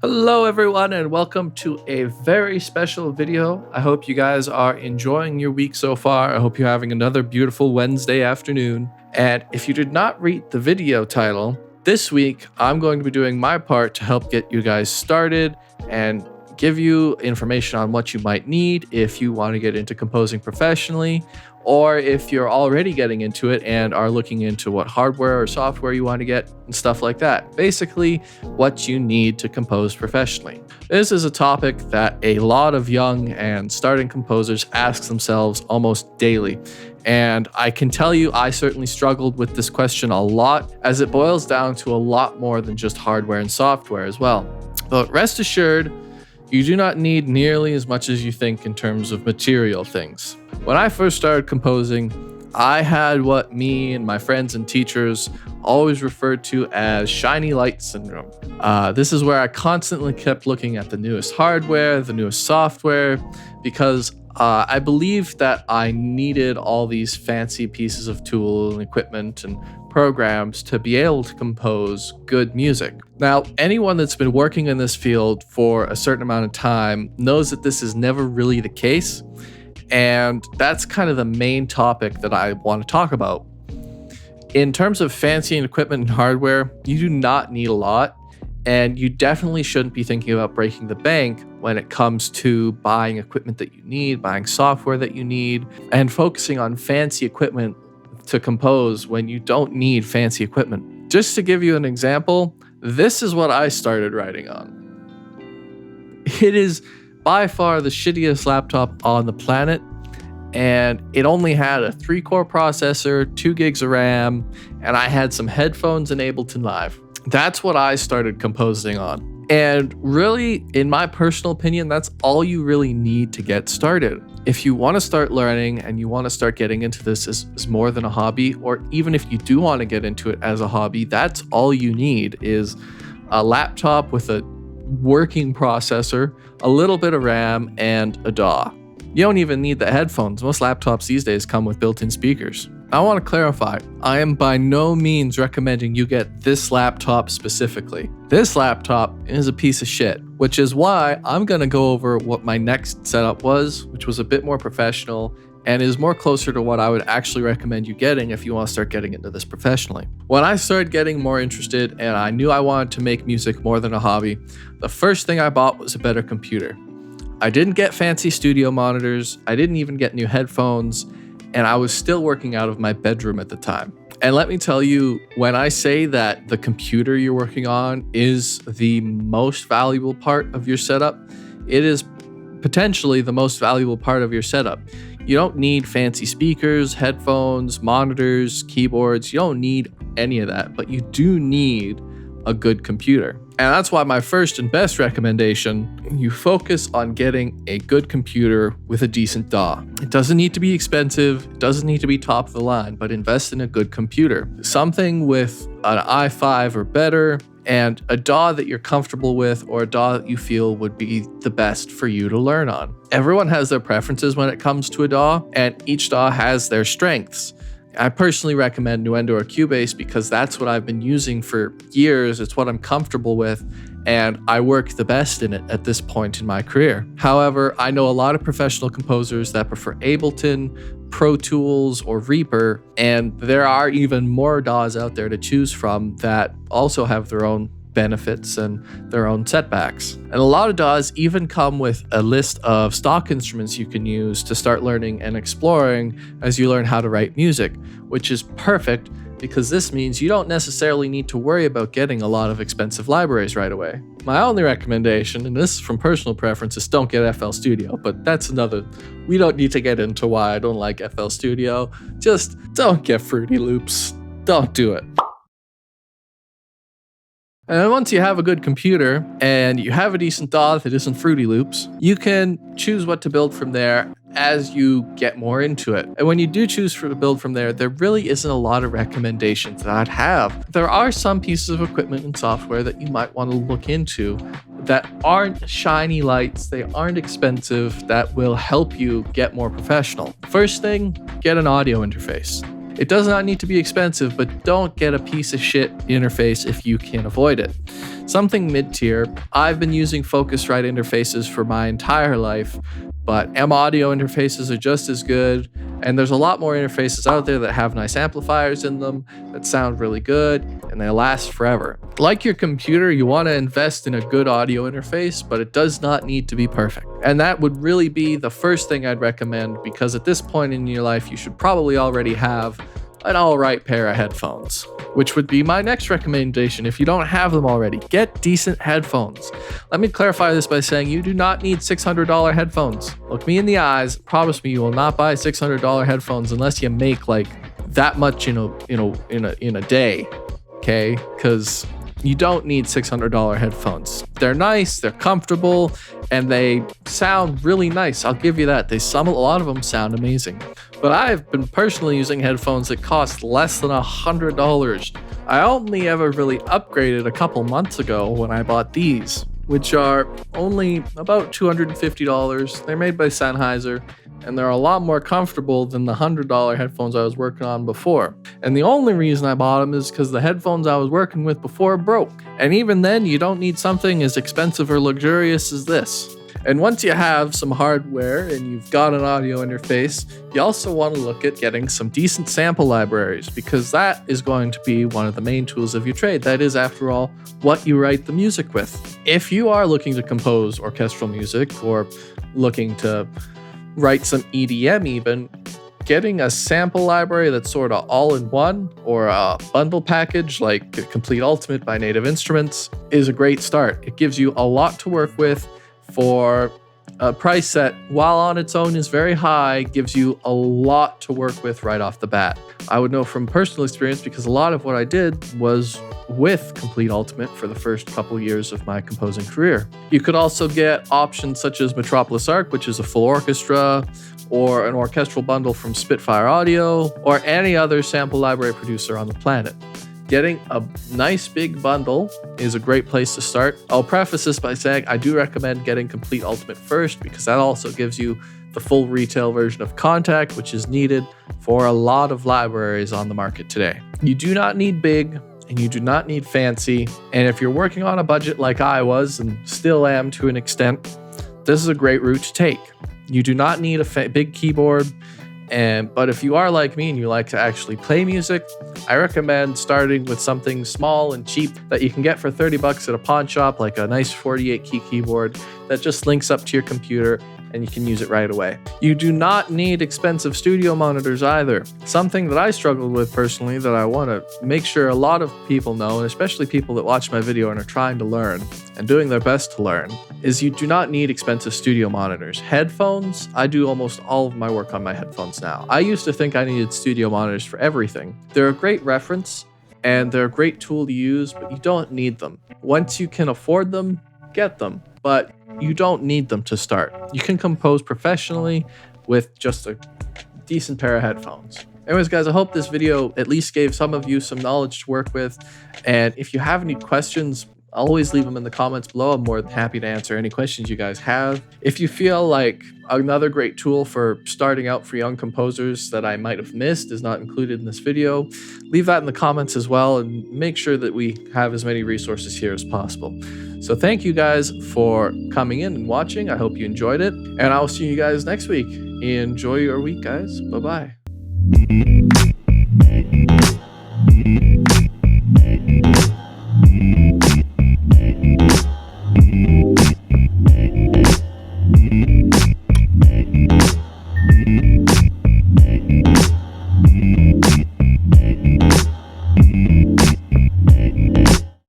Hello everyone and welcome to a very special video. I hope you guys are enjoying your week so far. I hope you're having another beautiful Wednesday afternoon. And if you did not read the video title, this week I'm going to be doing my part to help get you guys started and give you information on what you might need if you want to get into composing professionally, or if you're already getting into it and are looking into what hardware or software you want to get and stuff like that. Basically, what you need to compose professionally. This is a topic that a lot of young and starting composers ask themselves almost daily. And I can tell you, I certainly struggled with this question a lot, as it boils down to a lot more than just hardware and software as well. But rest assured, you do not need nearly as much as you think in terms of material things. When I first started composing, I had what me and my friends and teachers always referred to as shiny light syndrome. This is where I constantly kept looking at the newest hardware, the newest software, because I believed that I needed all these fancy pieces of tool and equipment and programs to be able to compose good music. Now, anyone that's been working in this field for a certain amount of time knows that this is never really the case. And that's kind of the main topic that I want to talk about. In terms of fancy equipment and hardware, you do not need a lot, and you definitely shouldn't be thinking about breaking the bank when it comes to buying equipment that you need, buying software that you need, and focusing on fancy equipment to compose when you don't need fancy equipment. Just to give you an example, this is what I started writing on. It is by far the shittiest laptop on the planet, and it only had a 3-core processor, 2 gigs of RAM, and I had some headphones in Ableton Live. That's what I started composing on. And really, in my personal opinion, that's all you really need to get started. If you want to start learning and you want to start getting into this as more than a hobby, or even if you do want to get into it as a hobby, that's all you need is a laptop with a working processor, a little bit of RAM, and a DAW. You don't even need the headphones. Most laptops these days come with built-in speakers. I want to clarify, I am by no means recommending you get this laptop specifically. This laptop is a piece of shit, which is why I'm going to go over what my next setup was, which was a bit more professional and is more closer to what I would actually recommend you getting if you want to start getting into this professionally. When I started getting more interested and I knew I wanted to make music more than a hobby, the first thing I bought was a better computer. I didn't get fancy studio monitors, I didn't even get new headphones, and I was still working out of my bedroom at the time. And let me tell you, when I say that the computer you're working on is the most valuable part of your setup, it is potentially the most valuable part of your setup. You don't need fancy speakers, headphones, monitors, keyboards. You don't need any of that, but you do need a good computer. And that's why my first and best recommendation, you focus on getting a good computer with a decent DAW. It doesn't need to be expensive, it doesn't need to be top of the line, but invest in a good computer. Something with an i5 or better, and a DAW that you're comfortable with, or a DAW that you feel would be the best for you to learn on. Everyone has their preferences when it comes to a DAW, and each DAW has their strengths. I personally recommend Nuendo or Cubase because that's what I've been using for years. It's what I'm comfortable with, and I work the best in it at this point in my career. However, I know a lot of professional composers that prefer Ableton, Pro Tools, or Reaper, and there are even more DAWs out there to choose from that also have their own benefits and their own setbacks. And a lot of DAWs even come with a list of stock instruments you can use to start learning and exploring as you learn how to write music, which is perfect because this means you don't necessarily need to worry about getting a lot of expensive libraries right away. My only recommendation, and this is from personal preference, is don't get FL Studio, but that's another, we don't need to get into why I don't like FL Studio. Just don't get Fruity Loops. Don't do it. And then once you have a good computer and you have a decent DAW that isn't Fruity Loops, you can choose what to build from there as you get more into it. And when you do choose to build from there, there really isn't a lot of recommendations that I'd have. There are some pieces of equipment and software that you might want to look into that aren't shiny lights, they aren't expensive, that will help you get more professional. First thing, get an audio interface. It does not need to be expensive, but don't get a piece of shit interface if you can avoid it. Something mid-tier. I've been using Focusrite interfaces for my entire life, but M Audio interfaces are just as good, and there's a lot more interfaces out there that have nice amplifiers in them, that sound really good, and they last forever. Like your computer, you want to invest in a good audio interface, but it does not need to be perfect. And that would really be the first thing I'd recommend, because at this point in your life, you should probably already have an alright pair of headphones, which would be my next recommendation. If you don't have them already, get decent headphones. Let me clarify this by saying you do not need $600 headphones. Look me in the eyes, promise me you will not buy $600 headphones unless you make like that much in a day, okay? Because you don't need $600 headphones. They're nice, they're comfortable, and they sound really nice. I'll give you that. A lot of them sound amazing. But I've been personally using headphones that cost less than $100. I only ever really upgraded a couple months ago when I bought these, which are only about $250. They're made by Sennheiser, and they're a lot more comfortable than the $100 headphones I was working on before. And the only reason I bought them is because the headphones I was working with before broke. And even then, you don't need something as expensive or luxurious as this. And once you have some hardware and you've got an audio interface, you also want to look at getting some decent sample libraries, because that is going to be one of the main tools of your trade. That is, after all, what you write the music with. If you are looking to compose orchestral music or looking to write some EDM even, getting a sample library that's sort of all in one, or a bundle package like Complete Ultimate by Native Instruments, is a great start. It gives you a lot to work with for a price that, while on its own is very high, gives you a lot to work with right off the bat. I would know from personal experience, because a lot of what I did was with Complete Ultimate for the first couple years of my composing career. You could also get options such as Metropolis Arc, which is a full orchestra, or an orchestral bundle from Spitfire Audio, or any other sample library producer on the planet. Getting a nice big bundle is a great place to start. I'll preface this by saying I do recommend getting Complete Ultimate first, because that also gives you the full retail version of Kontakt, which is needed for a lot of libraries on the market today. You do not need big, and you do not need fancy. And if you're working on a budget like I was and still am to an extent, this is a great route to take. You do not need a big keyboard. But if you are like me and you like to actually play music, I recommend starting with something small and cheap that you can get for $30 at a pawn shop, like a nice 48-key keyboard that just links up to your computer and you can use it right away. You do not need expensive studio monitors either. Something that I struggled with personally that I want to make sure a lot of people know, and especially people that watch my video and are trying to learn and doing their best to learn, is you do not need expensive studio monitors. Headphones, I do almost all of my work on my headphones now. I used to think I needed studio monitors for everything. They're a great reference and they're a great tool to use, but you don't need them. Once you can afford them, get them. But you don't need them to start. You can compose professionally with just a decent pair of headphones. Anyways, guys, I hope this video at least gave some of you some knowledge to work with. And if you have any questions, always leave them in the comments below. I'm more than happy to answer any questions you guys have. If you feel like another great tool for starting out for young composers that I might have missed is not included in this video, leave that in the comments as well, and make sure that we have as many resources here as possible. So thank you guys for coming in and watching. I hope you enjoyed it, and I'll see you guys next week. Enjoy your week, guys. Bye-bye.